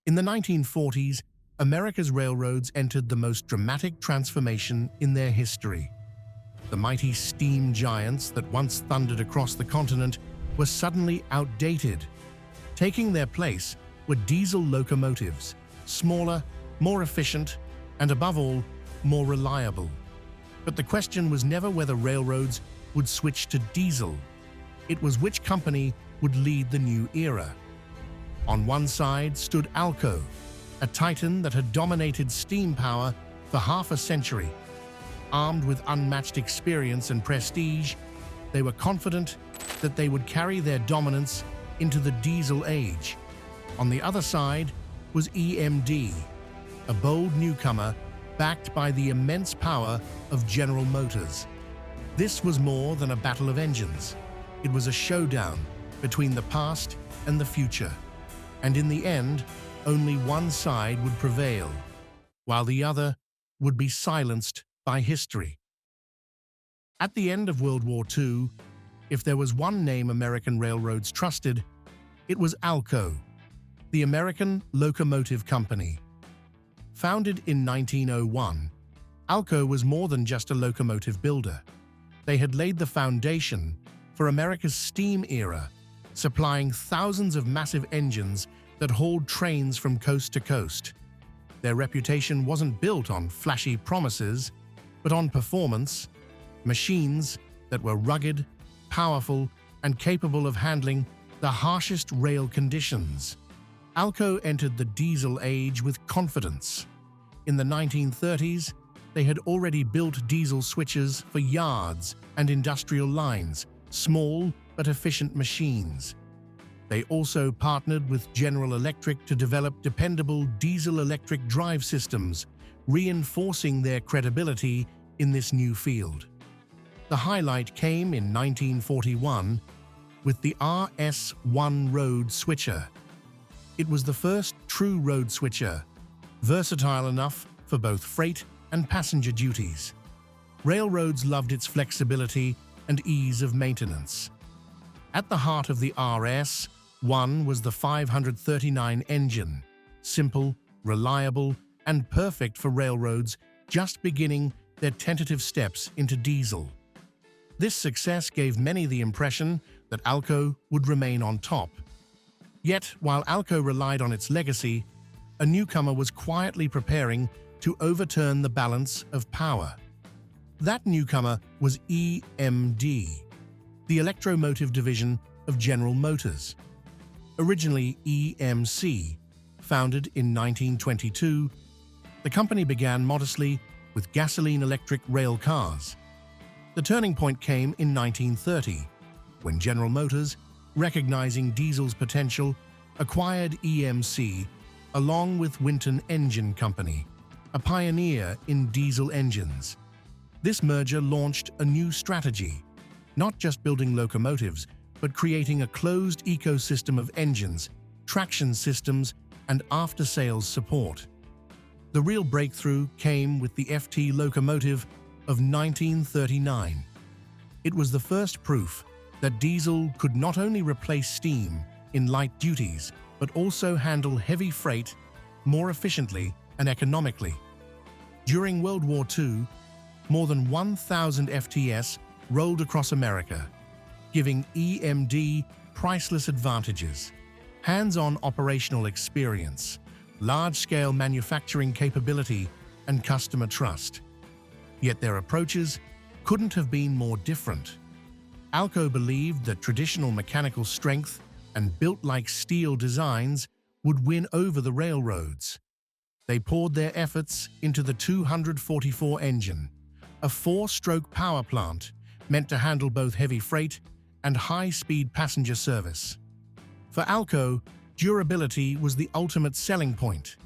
In the 1940s, America's railroads entered the most dramatic transformation in their history. The mighty steam giants that once thundered across the continent were suddenly outdated. Taking their place were diesel locomotives, smaller, more efficient, and above all, more reliable. But the question was never whether railroads would switch to diesel. It was which company would lead the new era. On one side stood Alco, a titan that had dominated steam power for half a century. Armed with unmatched experience and prestige, they were confident that they would carry their dominance into the diesel age. On the other side was EMD, a bold newcomer backed by the immense power of General Motors. This was more than a battle of engines. It was a showdown between the past and the future. And in the end, only one side would prevail, while the other would be silenced by history. At the end of World War II, if there was one name American railroads trusted, it was Alco, the American Locomotive Company. Founded in 1901, Alco was more than just a locomotive builder. They had laid the foundation for America's steam era, supplying thousands of massive engines that hauled trains from coast to coast. Their reputation wasn't built on flashy promises, but on performance, machines that were rugged, powerful, and capable of handling the harshest rail conditions. Alco entered the diesel age with confidence. In the 1930s, they had already built diesel switches for yards and industrial lines, small but efficient machines. They also partnered with General Electric to develop dependable diesel-electric drive systems, reinforcing their credibility in this new field. The highlight came in 1941 with the RS-1 road switcher. It was the first true road switcher, versatile enough for both freight and passenger duties. Railroads loved its flexibility and ease of maintenance. At the heart of the RS-1 was the 539 engine, simple, reliable, and perfect for railroads just beginning their tentative steps into diesel. This success gave many the impression that Alco would remain on top. Yet, while Alco relied on its legacy, a newcomer was quietly preparing to overturn the balance of power. That newcomer was EMD, the electromotive division of General Motors. Originally EMC, founded in 1922, the company began modestly with gasoline-electric rail cars. The turning point came in 1930, when General Motors, recognizing diesel's potential, acquired EMC along with Winton Engine Company, a pioneer in diesel engines. This merger launched a new strategy, not just building locomotives, but creating a closed ecosystem of engines, traction systems, and after-sales support. The real breakthrough came with the FT locomotive of 1939. It was the first proof that diesel could not only replace steam in light duties, but also handle heavy freight more efficiently and economically. During World War II, more than 1,000 FTS rolled across America, giving EMD priceless advantages: hands-on operational experience, large-scale manufacturing capability, and customer trust. Yet their approaches couldn't have been more different. Alco believed that traditional mechanical strength and built-like-steel designs would win over the railroads. They poured their efforts into the 244 engine, a 4-stroke power plant meant to handle both heavy freight and high-speed passenger service. For Alco, durability was the ultimate selling point,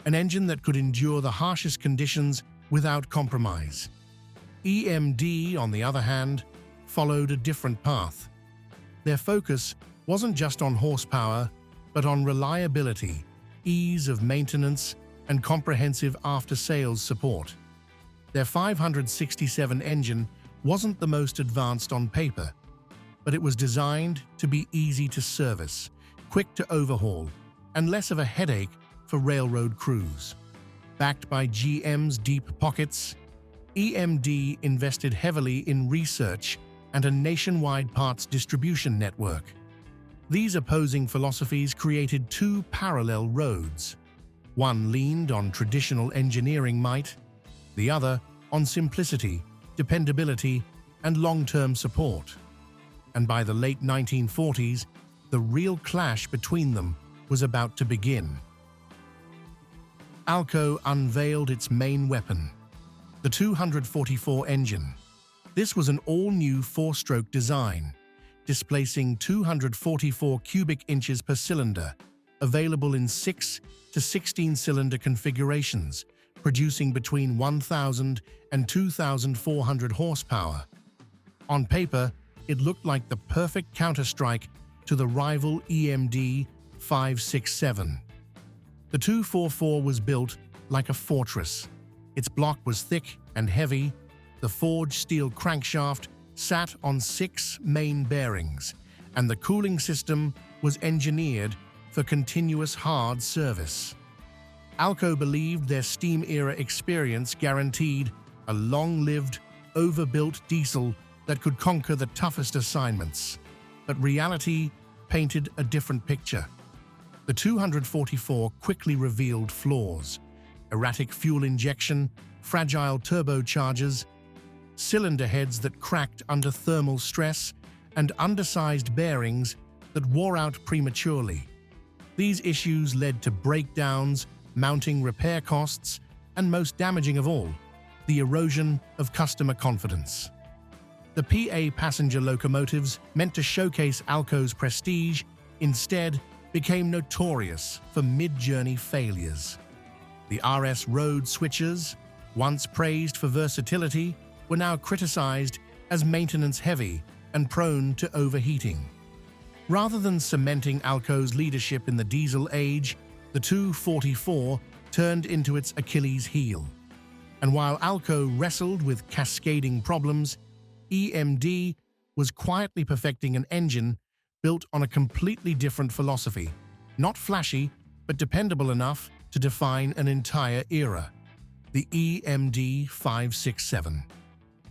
an engine that could endure the harshest conditions without compromise. EMD, on the other hand, followed a different path. Their focus wasn't just on horsepower, but on reliability, ease of maintenance, and comprehensive after-sales support. Their 567 engine wasn't the most advanced on paper, but it was designed to be easy to service, quick to overhaul, and less of a headache for railroad crews. Backed by GM's deep pockets, EMD invested heavily in research and a nationwide parts distribution network. These opposing philosophies created two parallel roads. One leaned on traditional engineering might, the other on simplicity, dependability, and long-term support. And by the late 1940s, the real clash between them was about to begin. Alco unveiled its main weapon, the 244 engine. This was an all-new four-stroke design, displacing 244 cubic inches per cylinder, available in 6 to 16-cylinder configurations, producing between 1,000 and 2,400 horsepower. On paper, it looked like the perfect counterstrike to the rival EMD 567. The 244 was built like a fortress. Its block was thick and heavy. The forged steel crankshaft sat on 6 main bearings, and the cooling system was engineered for continuous hard service. Alco believed their steam-era experience guaranteed a long-lived, overbuilt diesel that could conquer the toughest assignments. But reality painted a different picture. The 244 quickly revealed flaws: erratic fuel injection, fragile turbochargers, cylinder heads that cracked under thermal stress, and undersized bearings that wore out prematurely. These issues led to breakdowns, mounting repair costs, and most damaging of all, the erosion of customer confidence. The PA passenger locomotives, meant to showcase Alco's prestige, instead became notorious for mid-journey failures. The RS road switchers, once praised for versatility, were now criticized as maintenance-heavy and prone to overheating. Rather than cementing Alco's leadership in the diesel age, the 244 turned into its Achilles heel. And while Alco wrestled with cascading problems, EMD was quietly perfecting an engine built on a completely different philosophy, not flashy, but dependable enough to define an entire era. The EMD 567.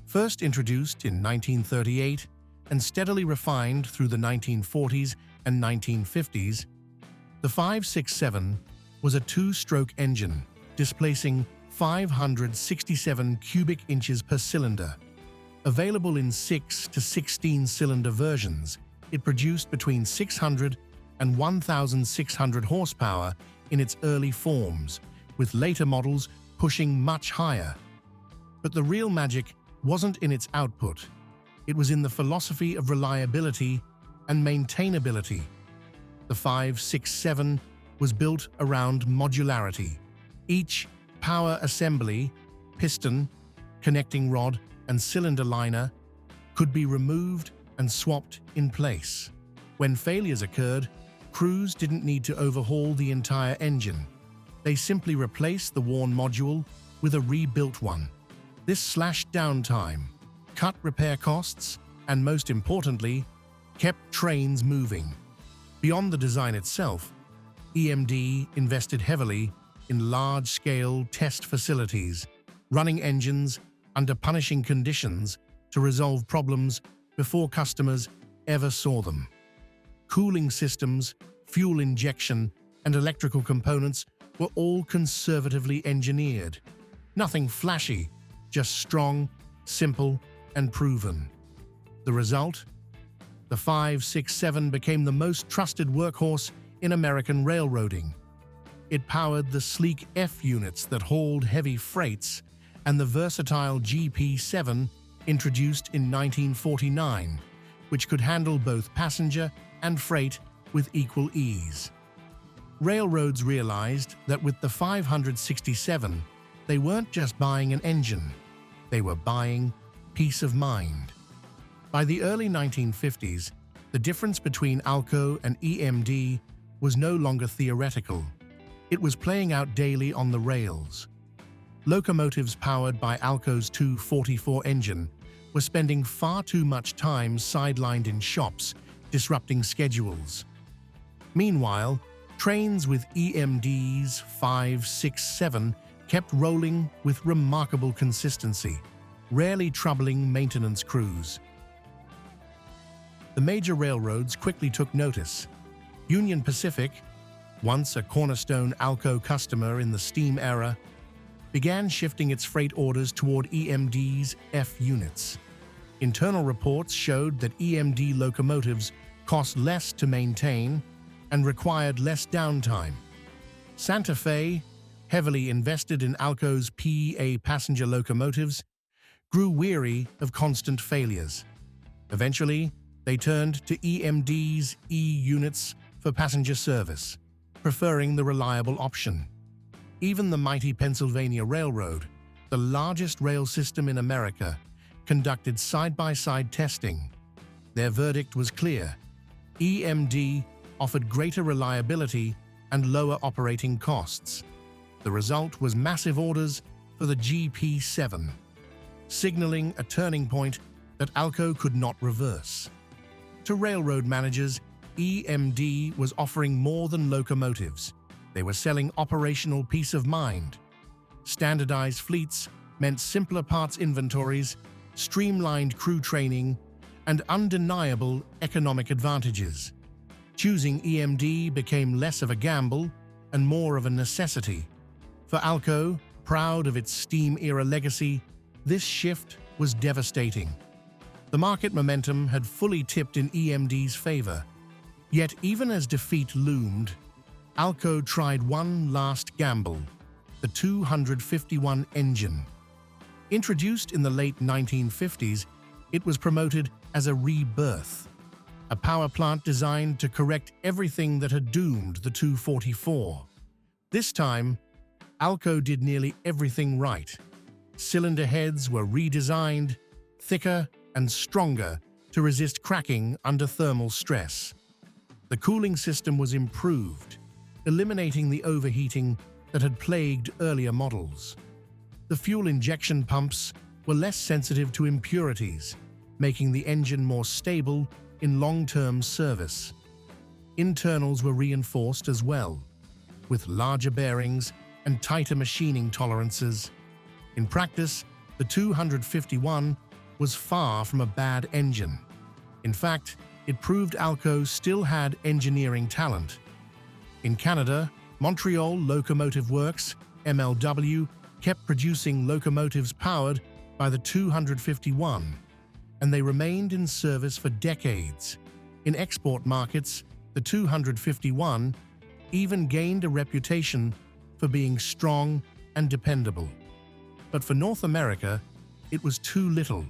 First introduced in 1938 and steadily refined through the 1940s and 1950s, the 567 was a two-stroke engine, displacing 567 cubic inches per cylinder. Available in 6 to 16-cylinder versions, it produced between 600 and 1,600 horsepower in its early forms, with later models pushing much higher. But the real magic wasn't in its output. It was in the philosophy of reliability and maintainability. The 567 was built around modularity. Each power assembly, piston, connecting rod, and cylinder liner could be removed and swapped in place. When failures occurred, crews didn't need to overhaul the entire engine. They simply replaced the worn module with a rebuilt one. This slashed downtime, cut repair costs, and most importantly, kept trains moving. Beyond the design itself, EMD invested heavily in large-scale test facilities, running engines under punishing conditions to resolve problems before customers ever saw them. Cooling systems, fuel injection, and electrical components were all conservatively engineered. Nothing flashy, just strong, simple, and proven. The result? The 567 became the most trusted workhorse in American railroading. It powered the sleek F-units that hauled heavy freights and the versatile GP7 introduced in 1949, which could handle both passenger and freight with equal ease. Railroads realized that with the 567, they weren't just buying an engine, they were buying peace of mind. By the early 1950s, the difference between Alco and EMD was no longer theoretical. It was playing out daily on the rails. Locomotives powered by Alco's 244 engine were spending far too much time sidelined in shops, disrupting schedules. Meanwhile, Trains with EMDs 5, 6, 7 kept rolling with remarkable consistency, rarely troubling maintenance crews. The major railroads quickly took notice. Union Pacific, once a cornerstone Alco customer in the steam era, began shifting its freight orders toward EMD's F-units. Internal reports showed that EMD locomotives cost less to maintain and required less downtime. Santa Fe, heavily invested in Alco's PA passenger locomotives, grew weary of constant failures. Eventually, they turned to EMD's E-units for passenger service, preferring the reliable option. Even the mighty Pennsylvania Railroad, the largest rail system in America, conducted side-by-side testing. Their verdict was clear. EMD offered greater reliability and lower operating costs. The result was massive orders for the GP7, signaling a turning point that Alco could not reverse. To railroad managers, EMD was offering more than locomotives. They were selling operational peace of mind. Standardized fleets meant simpler parts inventories, streamlined crew training, and undeniable economic advantages. Choosing EMD became less of a gamble and more of a necessity. For Alco, proud of its steam-era legacy, this shift was devastating. The market momentum had fully tipped in EMD's favor. Yet even as defeat loomed, Alco tried one last gamble, the 251 engine. Introduced in the late 1950s, it was promoted as a rebirth, a power plant designed to correct everything that had doomed the 244. This time, Alco did nearly everything right. Cylinder heads were redesigned, thicker and stronger to resist cracking under thermal stress. The cooling system was improved, eliminating the overheating that had plagued earlier models. The fuel injection pumps were less sensitive to impurities, making the engine more stable in long-term service. Internals were reinforced as well, with larger bearings and tighter machining tolerances. In practice, the 251 was far from a bad engine. In fact, it proved Alco still had engineering talent. In Canada, Montreal Locomotive Works, MLW, kept producing locomotives powered by the 251, and they remained in service for decades. In export markets, the 251 even gained a reputation for being strong and dependable. But for North America, it was too little,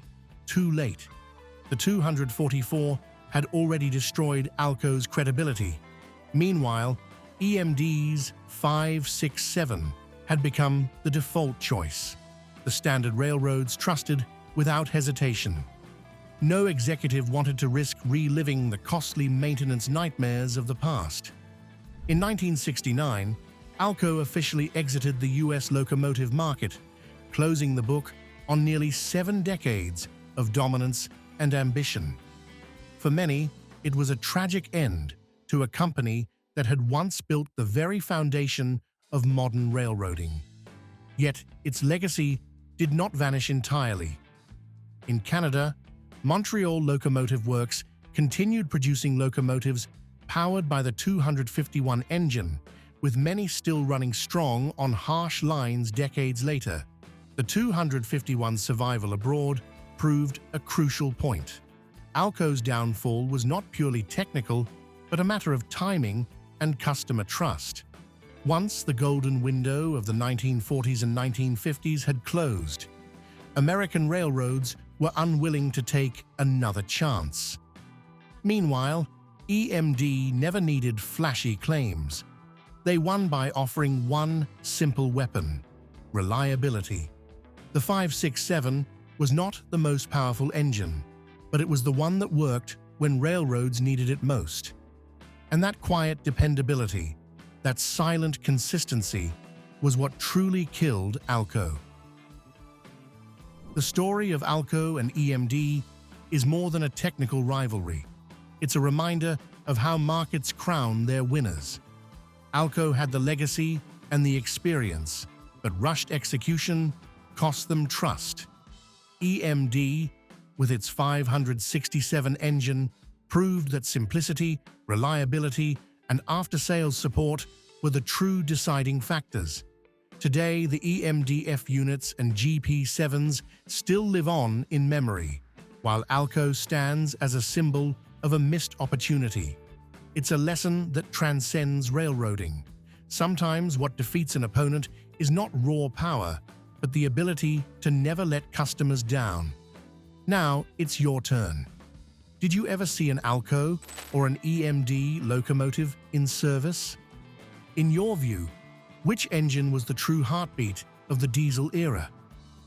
too late. The 244 had already destroyed Alco's credibility. Meanwhile, EMD's 5, 6, 7 had become the default choice. The standard railroads trusted without hesitation. No executive wanted to risk reliving the costly maintenance nightmares of the past. In 1969, Alco officially exited the U.S. locomotive market, closing the book on nearly 7 decades of dominance and ambition. For many, it was a tragic end to a company that had once built the very foundation of modern railroading. Yet its legacy did not vanish entirely. In Canada, Montreal Locomotive Works continued producing locomotives powered by the 251 engine, with many still running strong on harsh lines decades later. The 251's survival abroad proved a crucial point. Alco's downfall was not purely technical, but a matter of timing and customer trust. Once the golden window of the 1940s and 1950s had closed, American railroads were unwilling to take another chance. Meanwhile, EMD never needed flashy claims. They won by offering one simple weapon: reliability. The 567 was not the most powerful engine, but it was the one that worked when railroads needed it most. And that quiet dependability, that silent consistency, was what truly killed Alco. The story of Alco and EMD is more than a technical rivalry. It's a reminder of how markets crown their winners. Alco had the legacy and the experience, but rushed execution cost them trust. EMD, with its 567 engine, proved that simplicity, reliability, and after-sales support were the true deciding factors. Today, the EMD F-units and GP7s still live on in memory, while Alco stands as a symbol of a missed opportunity. It's a lesson that transcends railroading. Sometimes what defeats an opponent is not raw power, but the ability to never let customers down. Now, it's your turn. Did you ever see an Alco or an EMD locomotive in service? In your view, which engine was the true heartbeat of the diesel era?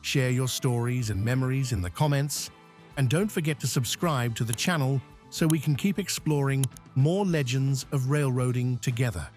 Share your stories and memories in the comments, and don't forget to subscribe to the channel so we can keep exploring more legends of railroading together.